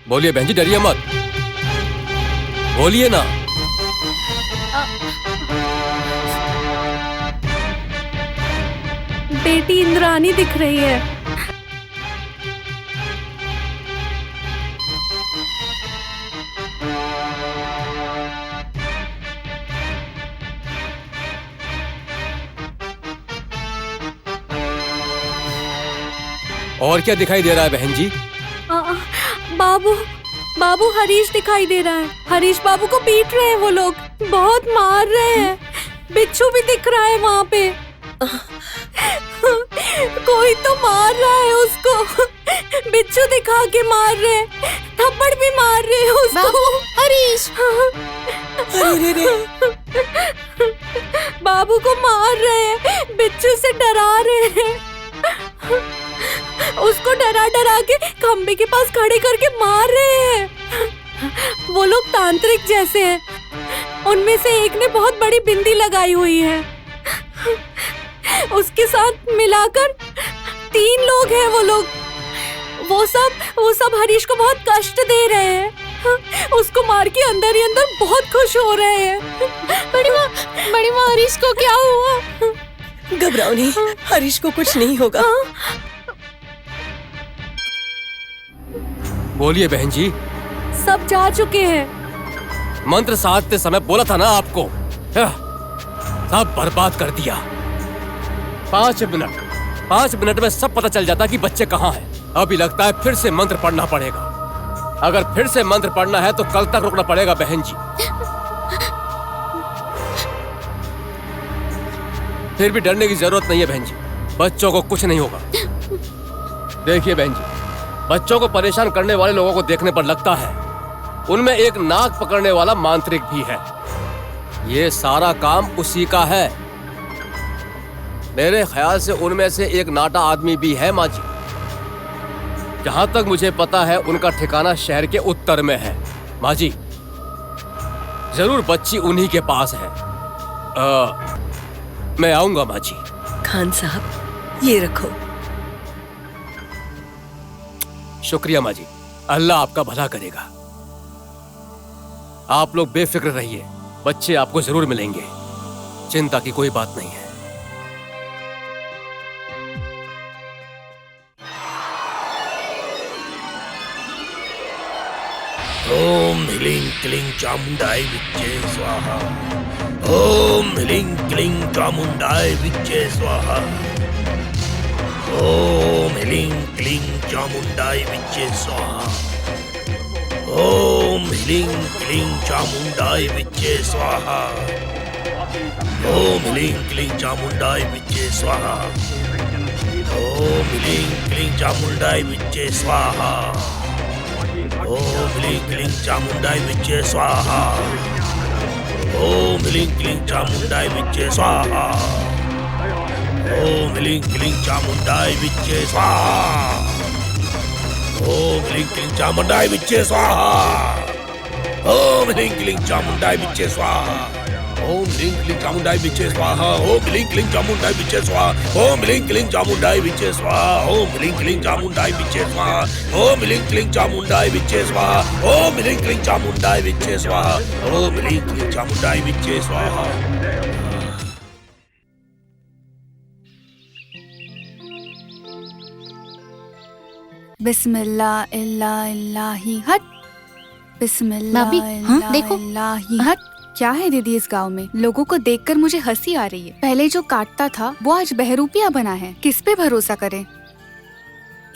बोलिए बहन जी, डरिए मत, बोलिए ना। बेटी इंद्रानी दिख रही है। और क्या दिखाई दे रहा है बहन जी? बाबू, बाबू हरीश दिखाई दे रहा है। हरीश बाबू को पीट रहे हैं वो लोग, बहुत मार रहे हैं। बिच्छू भी दिख रहा है वहाँ पे। कोई तो मार रहा है उसको। बिच्छू दिखा के मार रहे हैं, थप्पड़ भी मार रहे हैं उसको। हरीश, अरे रे। बाबू को मार रहे हैं, बिच्छू से डरा रहे हैं। उसको डरा डरा के खंबे के पास खड़े करके मार रहे हैं। वो लोग तांत्रिक जैसे हैं। उनमें से एक ने बहुत बड़ी बिंदी लगाई हुई है। उसके साथ मिलाकर 3 लोग हैं वो लोग। वो सब हरीश को बहुत कष्ट दे रहे हैं। उसको मार के अंदर ही अंदर बहुत खुश हो रहे हैं। बड़ी माँ, हरीश को क्या हुआ? घबराओ नहीं, हरीश को कुछ नहीं होगा। बोलिए बहन जी। सब जा चुके हैं। मंत्र साधते समय बोला था ना आपको, सब बर्बाद कर दिया। 5 मिनट में सब पता चल जाता कि बच्चे कहाँ हैं। अभी लगता है फिर से मंत्र पढ़ना पड़ेगा। अगर फिर से मंत्र पढ़ना है तो कल तक रुकना पड़ेगा बहन जी। फिर भी डरने की जरूरत नहीं है बहन जी, बच्चों को कुछ नहीं होगा। देखिए बहन जी, बच्चों को परेशान करने वाले लोगों को देखने पर लगता है उनमें एक नाक पकड़ने वाला मांत्रिक भी है। ये सारा काम उसी का है। मेरे ख्याल से उनमें से एक नाटा आदमी भी है माँ जी। जहां तक मुझे पता है उनका ठिकाना शहर के उत्तर में है। माँ जी, जरूर बच्ची उन्हीं के पास है। मैं आऊंगा माँ जी। खान साहब, ये रखो। शुक्रिया माँ जी, अल्लाह आपका भला करेगा। आप लोग बेफिक्र रहिए, बच्चे आपको जरूर मिलेंगे, चिंता की कोई बात नहीं है। ओम ह्रीं क्लीं चामुंडाय विच्चे स्वाहा। ओम ह्रीं क्लीं चामुंडाय विच्चे स्वाहा। ओम ह्रीं क्लीं चामुंडाय विच्चे स्वाहा। ओम ह्रीं क्लीं चामुंडाय विच्चे स्वाहा। ओम ह्रीं क्लीं चामुंडाय विच्चे स्वाहा। ओम ह्रीं क्लीं चामुंडाय विच्चे स्वाहा। ओम ह्रीं क्लीं चामुंडाय विच्चे स्वाहा। ओम ह्रीं क्लीं चामुंडाय विच्चे स्वाहा। ओम ह्रीं क्लीं चामुंडाय विच्चे स्वाहा। ओम ह्रीं क्लीं चामुंडाय विच्चे स्वाहा। ओम ह्रीं क्लीं चामुंडाय विच्चे स्वाहा। ओम ह्रीं क्लीं चामुंडाय विच्चे स्वाहा। ओम ह्रीं क्लीं चामुंडाय विच्चे स्वाहा। ओम ह्रीं क्लीं चामुंडाय विच्चे स्वाहा। ओम ह्रीं क्लीं चामुंडाय विच्चे स्वाहा। ओम ह्रीं क्लीं चामुंडाय विच्चे स्वाहा। ओम ह्रीं क्लीं चामुंडाय विच्चे स्वाहा। ओम ह्रीं क्लीं चामुंडाय विच्चे स्वाहा। बिस्मिल्लाह इल्लाही हट। बिस्मिल्लाह भाभी, हाँ, देखो। इल्लाही हट। क्या है दीदी इस गांव में? लोगों को देखकर मुझे हंसी आ रही है। पहले जो काटता था वो आज बहरूपिया बना है। किस पे भरोसा करें?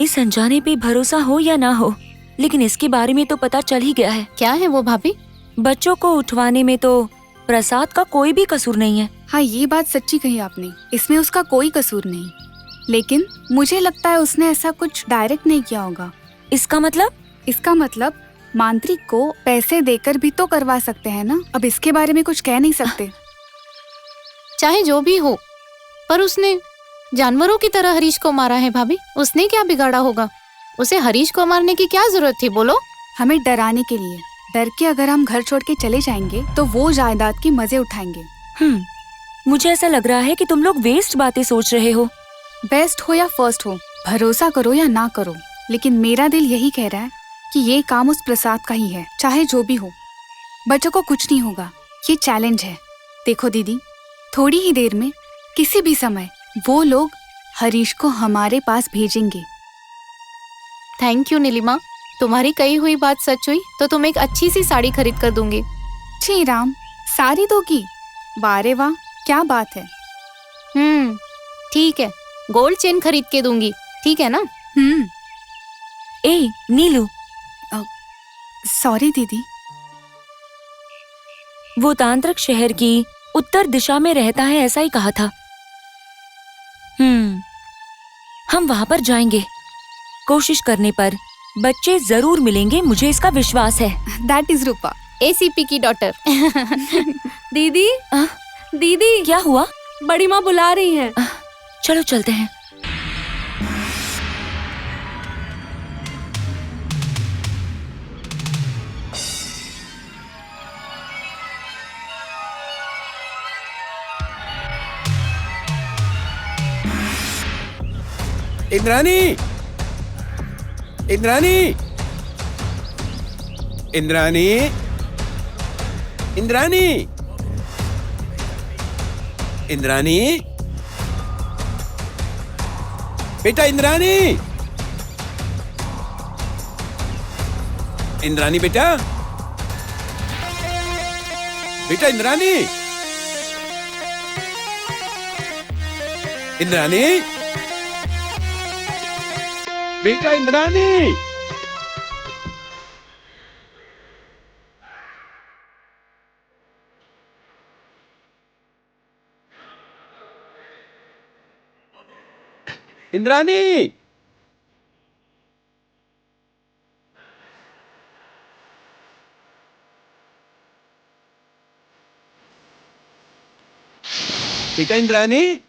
इस अनजाने पे भरोसा हो या ना हो, लेकिन इसके बारे में तो पता चल ही गया है। क्या है वो भाभी? बच्चों को उठवाने में तो प्रसाद का कोई भी कसूर नहीं है। हाँ, ये बात सच्ची कही आपने। इसमें उसका कोई कसूर नहीं, लेकिन मुझे लगता है उसने ऐसा कुछ डायरेक्ट नहीं किया होगा। इसका मतलब? इसका मतलब मांत्रिक को पैसे देकर भी तो करवा सकते हैं ना। अब इसके बारे में कुछ कह नहीं सकते। चाहे जो भी हो, पर उसने जानवरों की तरह हरीश को मारा है भाभी। उसने क्या बिगाड़ा होगा? उसे हरीश को मारने की क्या जरूरत थी बोलो? हमें डराने के लिए। डर के अगर हम घर छोड़ के चले जाएंगे तो वो जायदाद के मजे उठाएंगे। मुझे ऐसा लग रहा है कि तुम लोग वेस्ट बातें सोच रहे हो। बेस्ट हो या फर्स्ट हो, भरोसा करो या ना करो, लेकिन मेरा दिल यही कह रहा है कि ये काम उस प्रसाद का ही है, चाहे जो भी हो। बच्चों को कुछ नहीं होगा, ये चैलेंज है। देखो दीदी, थोड़ी ही देर में किसी भी समय वो लोग हरीश को हमारे पास भेजेंगे। थैंक यू नीलिमा, तुम्हारी कही हुई बात सच हुई तो तुम्हें एक अच्छी सी साड़ी खरीद कर दूंगी। छी राम, सारी दोगी? वारे वाह, क्या बात है। ठीक है, गोल्ड चेन खरीद के दूंगी, ठीक है ना? ए नीलू, सॉरी दीदी। वो तांत्रिक शहर की उत्तर दिशा में रहता है, ऐसा ही कहा था। हम वहां पर जाएंगे। कोशिश करने पर बच्चे जरूर मिलेंगे, मुझे इसका विश्वास है। दैट इज रूपा, एसीपी की डॉटर। दीदी, दीदी, क्या हुआ? बड़ी माँ बुला रही हैं। चलो चलते हैं। इंद्रानी, इंद्रानी, इंद्रानी, इंद्रानी, इंद्रानी, बेटा इंद्रानी, इंद्रानी बेटा, बेटा इंद्रानी, इंद्रानी, बेटा इंद्रानी, इंद्रानी, बेटा इंद्रानी,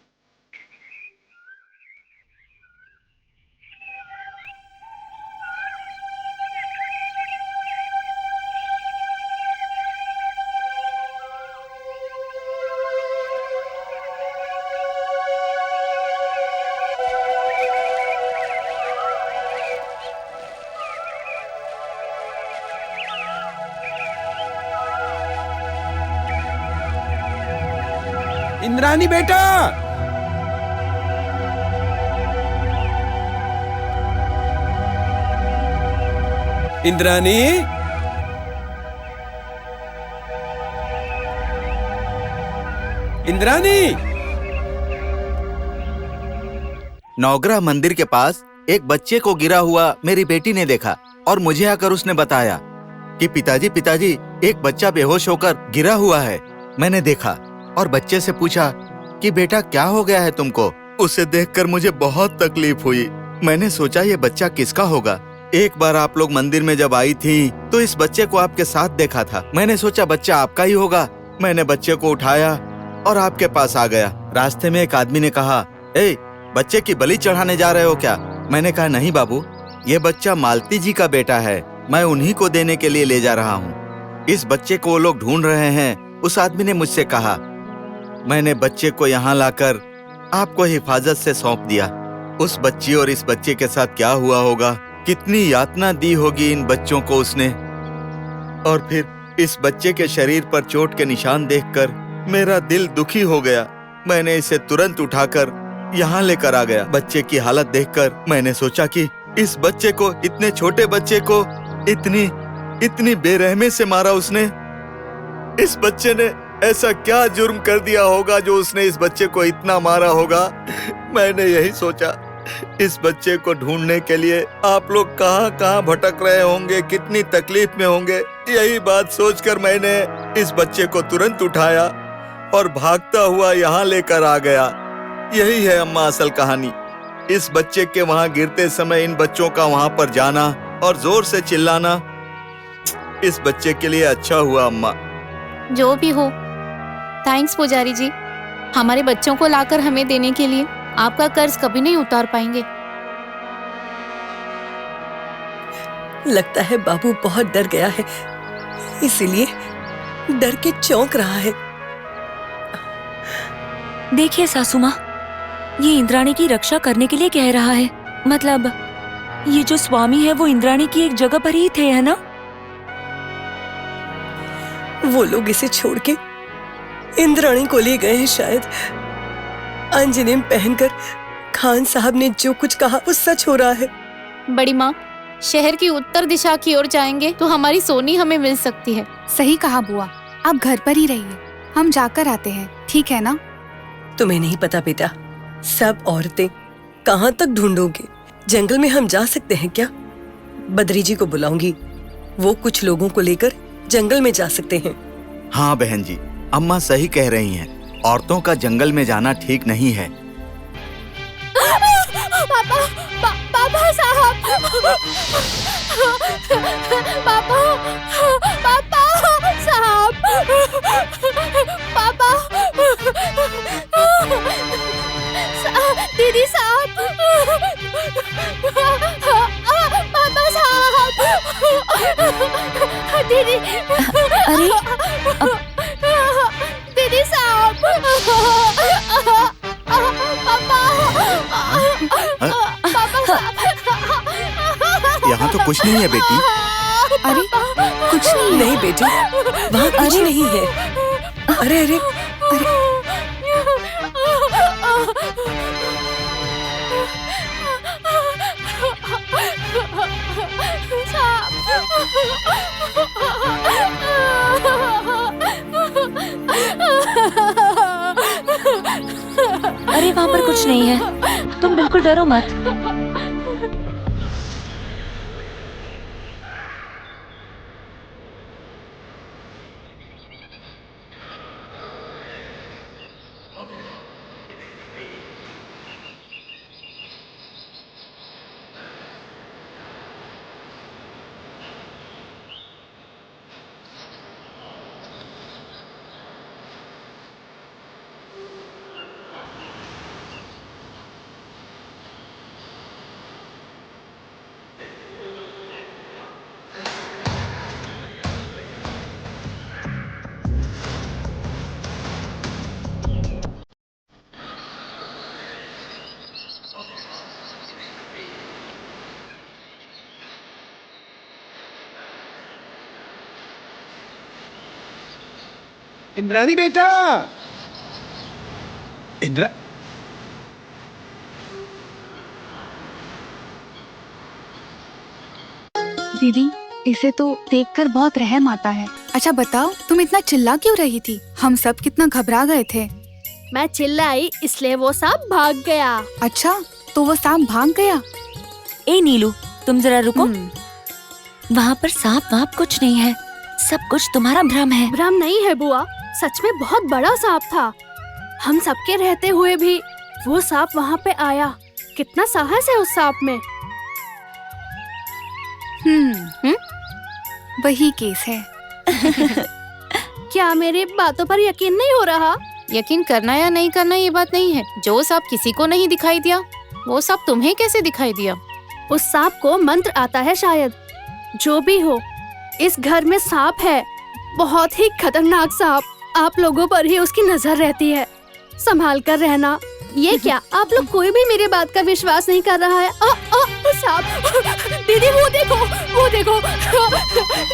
इंद्रानी बेटा, इंद्रानी, इंद्रानी। नवग्रह मंदिर के पास एक बच्चे को गिरा हुआ मेरी बेटी ने देखा और मुझे आकर उसने बताया कि पिताजी पिताजी एक बच्चा बेहोश होकर गिरा हुआ है। मैंने देखा और बच्चे से पूछा कि बेटा क्या हो गया है तुमको। उसे देखकर मुझे बहुत तकलीफ हुई। मैंने सोचा ये बच्चा किसका होगा। एक बार आप लोग मंदिर में जब आई थी तो इस बच्चे को आपके साथ देखा था। मैंने सोचा बच्चा आपका ही होगा। मैंने बच्चे को उठाया और आपके पास आ गया। रास्ते में एक आदमी ने कहा, ए बच्चे की बलि चढ़ाने जा रहे हो क्या? मैंने कहा नहीं बाबू, ये बच्चा मालती जी का बेटा है, मैं उन्हीं को देने के लिए ले जा रहा हूँ। इस बच्चे को वो लोग ढूंढ रहे हैं। उस आदमी ने मुझसे कहा। मैंने बच्चे को यहाँ लाकर आपको हिफाजत से सौंप दिया। उस बच्ची और इस बच्चे के साथ क्या हुआ होगा, कितनी यातना दी होगी इन बच्चों को उसने। और फिर इस बच्चे के शरीर पर चोट के निशान देखकर मेरा दिल दुखी हो गया। मैंने इसे तुरंत उठाकर यहाँ लेकर आ गया। बच्चे की हालत देखकर मैंने सोचा कि इस बच्चे को, इतने छोटे बच्चे को इतनी बेरहमी से मारा उसने। इस बच्चे ने ऐसा क्या जुर्म कर दिया होगा जो उसने इस बच्चे को इतना मारा होगा। मैंने यही सोचा, इस बच्चे को ढूंढने के लिए आप लोग कहाँ भटक रहे होंगे, कितनी तकलीफ में होंगे। यही बात सोचकर मैंने इस बच्चे को तुरंत उठाया और भागता हुआ यहाँ लेकर आ गया। यही है अम्मा असल कहानी। इस बच्चे के वहाँ गिरते समय इन बच्चों का वहाँ पर जाना और जोर से चिल्लाना इस बच्चे के लिए अच्छा हुआ अम्मा। जो भी हो, थैंक्स पुजारी जी, हमारे बच्चों को लाकर हमें देने के लिए। आपका कर्ज कभी नहीं उतार पाएंगे। लगता है बाबू बहुत डर गया है, इसीलिए डर के चौंक रहा है। देखिए सासू माँ, ये इंद्राणी की रक्षा करने के लिए कह रहा है। मतलब ये जो स्वामी है वो इंद्राणी की एक जगह पर ही थे, है ना? वो लोग इसे छोड़ के इंद्राणी को ले गए हैं शायद। अंजनेम पहनकर खान साहब ने जो कुछ कहा वो सच हो रहा है। बड़ी माँ, शहर की उत्तर दिशा की ओर जाएंगे तो हमारी सोनी हमें मिल सकती है। सही कहा बुआ, आप घर पर ही रहिए, हम जाकर आते हैं, ठीक है ना? तुम्हें नहीं पता बेटा, सब औरतें कहाँ तक ढूंढोगे? जंगल में हम जा सकते हैं क्या? बद्री जी को बुलाऊंगी, वो कुछ लोगों को लेकर जंगल में जा सकते हैं। हाँ बहन जी, अम्मा सही कह रही हैं। औरतों का जंगल में जाना ठीक नहीं है। पापा साहब, पापा साहब, पापा, दीदी साहब, पापा साहब, दीदी, अरे दीदी साहब, पापा, यहाँ तो कुछ नहीं है बेटी। अरे कुछ नहीं। नहीं बेटी, वहाँ कुछ नहीं है। अरे अरे अरे, अरे वहाँ पर कुछ नहीं है, तुम बिल्कुल डरो मत। इंद्राणी बेटा, इंद्रा दीदी, इसे तो देखकर बहुत रहम आता है। अच्छा बताओ, तुम इतना चिल्ला क्यों रही थी? हम सब कितना घबरा गए थे। मैं चिल्लाई इसलिए वो सांप भाग गया। अच्छा, तो वो सांप भाग गया? ए नीलू, तुम जरा रुको। वहाँ पर सांप वाप कुछ नहीं है, सब कुछ तुम्हारा भ्रम है। भ्रम नहीं है बुआ, सच में बहुत बड़ा सांप था। हम सबके रहते हुए भी वो सांप वहाँ पे आया। कितना साहस है उस सांप में। वही केस है। क्या मेरी बातों पर यकीन नहीं हो रहा? यकीन करना या नहीं करना ये बात नहीं है। जो सांप किसी को नहीं दिखाई दिया, वो सांप तुम्हें कैसे दिखाई दिया? उस सांप को मंत्र आता है शायद। जो भी हो, इस घर में सांप है, बहुत ही खतरनाक सांप। आप लोगों पर ही उसकी नजर रहती है, संभाल कर रहना। ये क्या, आप लोग कोई भी मेरी बात का विश्वास नहीं कर रहा है? सांप! दीदी वो देखो, वो देखो,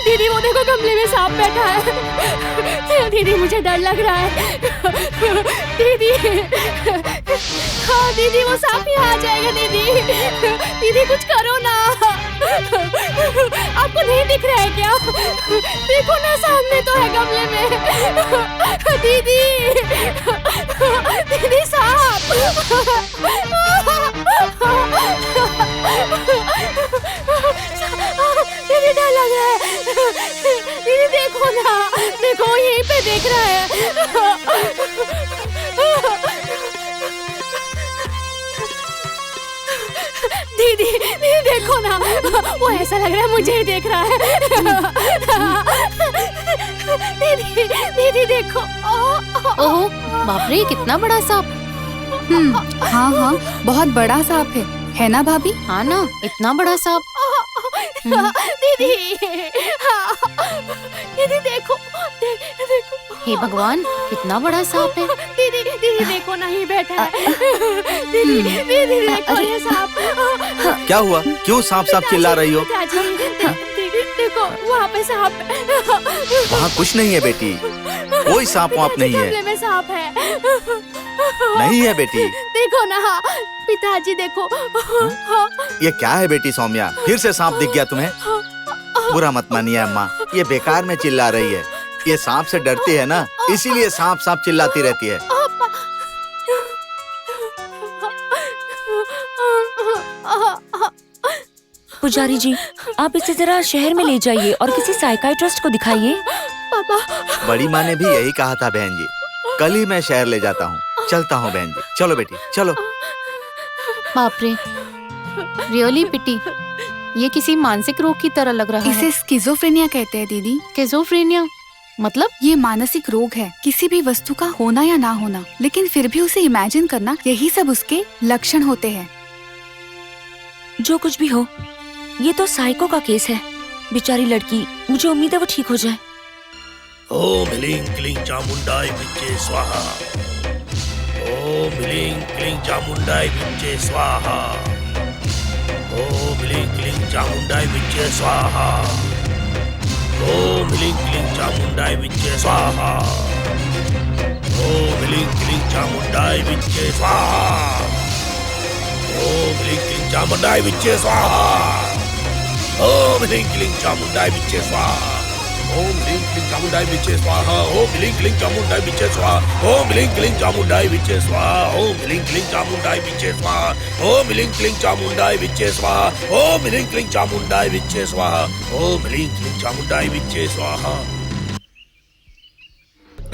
दीदी वो देखो, गमले में सांप बैठा है। दीदी मुझे डर लग रहा है। दीदी, हाँ दीदी, वो सांप ही आ जाएगा। दीदी, दीदी कुछ करो ना। आपको नहीं दिख रहा है क्या? देखो ना, सामने तो है गमले में। दीदी, दीदी सांप! दीदी डर लग रहा है। दीदी देखो ना, देखो यहीं पे देख रहा है। दीदी, दीदी देखो ना, वो ऐसा लग रहा है मुझे ही देख रहा है। दीदी, दीदी देखो। ओहो, बाप रे, कितना बड़ा सांप। हाँ हाँ, बहुत बड़ा सांप है ना भाभी? हाँ ना, इतना बड़ा सांप। दीदी, दीदी देखो, देखो। हे भगवान, कितना बड़ा सांप है। दीदी, दीदी देखो ना, ही बैठा है। दीदी, दीदी देखो ये सांप। क्या हुआ? क्यों सांप सांप चिल्ला रही हो? देखो वहाँ पे सांप है। वहाँ कुछ नहीं है बेटी, कोई सांप वाप नहीं है। गमले में सांप है। नहीं है बेटी। देखो ना पिताजी, देखो। ये क्या है बेटी सौम्या, फिर से सांप दिख गया तुम्हें? बुरा मत मानिए अम्मा, ये बेकार में चिल्ला रही है। ये सांप से डरती है ना, इसीलिए सांप सांप चिल्लाती रहती है। पुजारी जी, आप इसे जरा शहर में ले जाइए और किसी साइकाइट्रिस्ट को दिखाइए। पापा, बड़ी माँ ने भी यही कहा था बहन जी। कल ही मैं शहर ले जाता हूँ। चलता हूँ बहन जी, चलो बेटी चलो। बाप रे, रियली पिटी। ये किसी मानसिक रोग की तरह लग रहा है। इसे स्किज़ोफ्रेनिया कहते हैं दीदी। स्किज़ोफ्रेनिया मतलब? ये मानसिक रोग है, किसी भी वस्तु का होना या ना होना, लेकिन फिर भी उसे इमेजिन करना, यही सब उसके लक्षण होते हैं। जो कुछ भी हो, ये तो साइको का केस है। बेचारी लड़की, मुझे उम्मीद है वो ठीक हो जाए। ओम ह्लीं क्लीं चामुंडाय विच्चे स्वाहा। ओम ह्लीं क्लीं चामुंडाय विच्चे स्वाहा। ओम ह्लीं क्लीं चामुंडाय विच्चे स्वाहा। ओम ह्लीं क्लीं चामुंडाय विच्चे स्वाहा। ओम ह्लीं क्लीं चामुंडाय विच्चे स्वाहा। ओम ह्लीं क्लीं चामुंडाय विच्चे स्वाहा। ओम ह्लीं क्लीं चामुंडाय विच्चे स्वाहा। ओम ह्लीं क्लीं चामुंडाय विच्चे स्वाहा। ओम ह्लीं क्लीं चामुंडाय विच्चे स्वाहा। ओम ह्लीं क्लीं चामुंडाय विच्चे स्वाहा। ओम ह्लीं क्लीं चामुंडाय विच्चे स्वाहा। ओम ह्लीं क्लीं चामुंडाय विच्चे स्वाहा। ओम ह्लीं क्लीं चामुंडाय विच्चे स्वाहा। ओम ह्लीं क्लीं चामुंडाय विच्चे स्वाहा।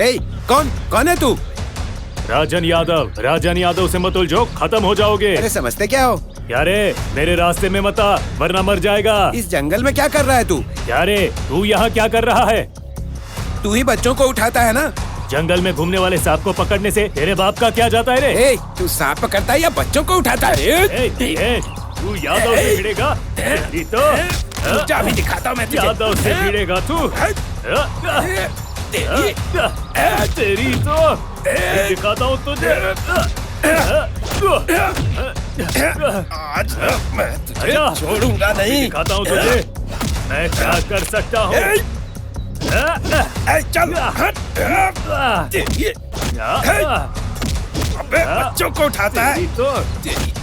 ए, कौन है तू? राजन यादव से मत उलझो, खत्म हो जाओगे। अरे समझते क्या हो? क्या रे, मेरे रास्ते में मत आ, वरना मर जाएगा। इस जंगल में क्या कर रहा है तू? क्या रे, तू यहाँ क्या कर रहा है? तू ही बच्चों को उठाता है ना? जंगल में घूमने वाले सांप को पकड़ने से तेरे बाप का क्या जाता है रे? ए, तू सांप पकड़ता है या बच्चों को उठाता है? तू यादव से भिड़ेगा? तो जा भी दिखाता हूँ मैं तुझे। यादव से भिड़ेगा तू? तेरी तो दिखाता हूँ तुझे। आज मैं तुझे छोड़ूंगा नहीं। दिखाता हूँ तुझे मैं क्या कर सकता हूँ। चल अबे बच्चों को उठाता है तो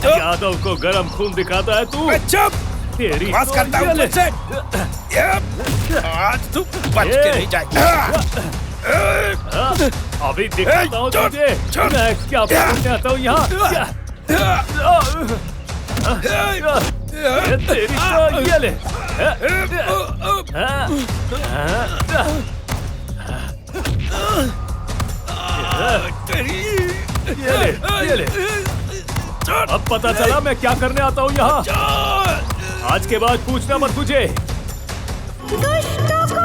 यादव को गरम खून दिखाता है तू। चुप, तेरी बस करता हूँ तुझसे। आज तू बच के नहीं जाएगा। अभी दिखाता हूँ तुझे मैं क्या बोलने आता हूँ यहाँ। तेरी तो ये ले। ये ले। अब पता चला मैं क्या करने आता हूँ यहाँ। आज के बाद पूछना मत मुझे। दुष्टों को